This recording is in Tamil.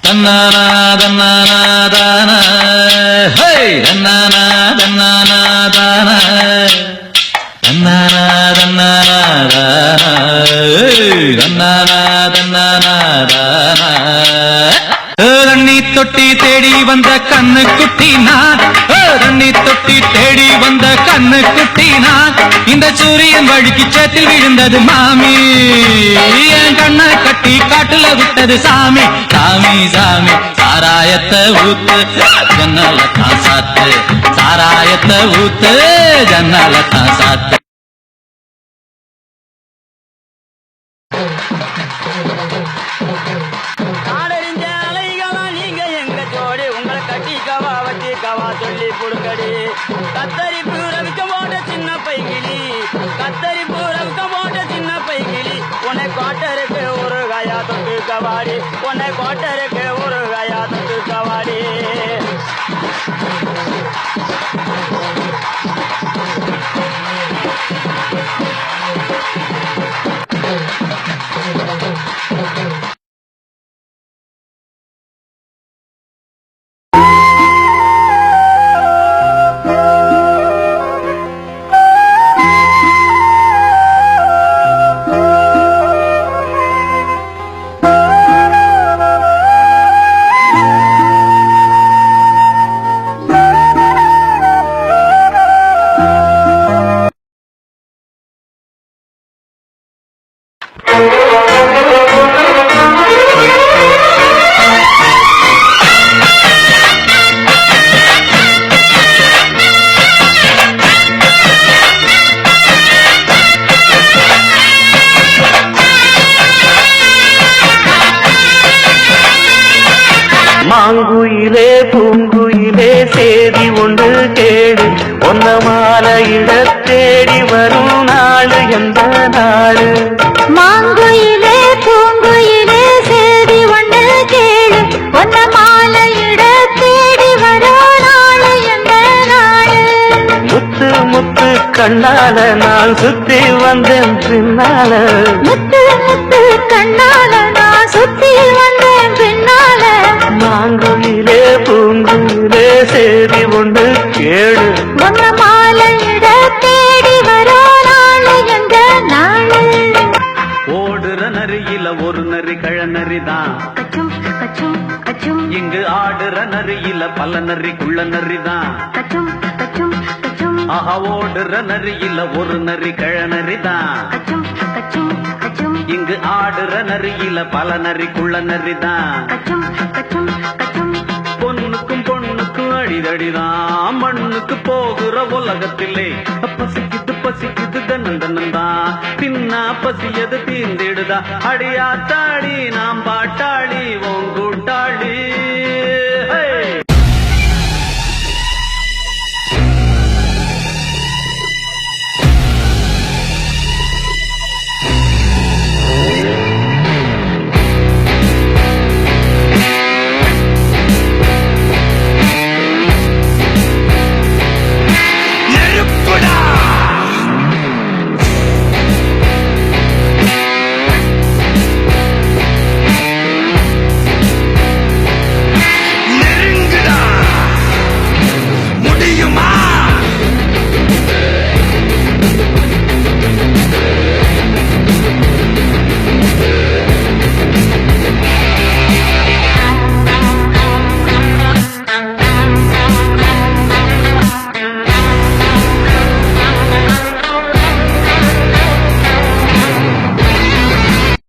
தன்னானா தன்னானா தானா ஹே தன்னானா தன்னானா தானா தன்னானா தன்னானா தானா தன்னானா தன்னானா தானா தண்ணி தொட்டி தேடி வந்த கண்ணு குட்டி நான் தண்ணி தொட்டி தேடி வந்த கண்ணு குட்டி நான் இந்த சூரியன் வழுக்கி சேத்தில் விழுந்தது மாமி என் கண்ணை கட்டி காட்டுல விட்டது சாமி சாமி சாமி சாராயத்தை ஊத்து ஜன்னல தான் சாத்து சாராயத்தை ஊத்து ஜன்னல தான் சாத்து சொல்லி புடுங்கடி கத்தரி பூரவிக்க போட்ட சின்ன பைகிளி கத்தரி பூரவிக்க போட்ட சின்ன பைகிளி உன்னை கோட்டருக்கு ஒரு கயா தொட்டு கவாடி உன்னை கோட்டருக்கு ஒரு கயா தொட்டு கவாடி மாங்குயிலே பூங்குயிலே சேதி ஒன்று கேடு ஒன்ன மாலையிட தேடி வரும் நாடு எந்த நாடு மாங்குயிலே பூங்குயிலே சேதி ஒன்று கேடு ஒன்ன மாலையிட தேடி வரும் நாடு எந்த நாடு முத்து முத்து கண்ணால நான் சுத்தி வந்தேன் பின்னால முத்து முத்து கண்ணால நான் சுத்தி வந்தேன் பின்னால மாங்குயிலே பூங்குயிலே சேதி ஒன்று கேடு ஒன்ன மாலையிட தேடி வரும் நாடு எந்த நாடு ஓடுற நரியில ஒரு நரி கழநரிதான் கச்சும் கச்சும் கச்சும் இங்கு ஆடுற நரியில பல நரி குள்ள நரிதான் கச்சும் கச்சும் கச்சும் ஆஹா ஓடுற நரியில ஒரு நரி கழநரிதான் கச்சும் கச்சும் கச்சும் இங்கு ஆடுற நரியில பல நரி குள்ள நரிதான் கச்சும் கச்சும் கச்சும் பொண்ணுக்கும் பொண்ணுக்கும் அடிதடிதான் மண்ணுக்கு போகிற உலகத்திலே பசிக்குது பசிக்குது தன்னந்தனந்தான் தின்னா பசியது தீந்திடுதா அடியாத்தாடி நாம் பாட்டா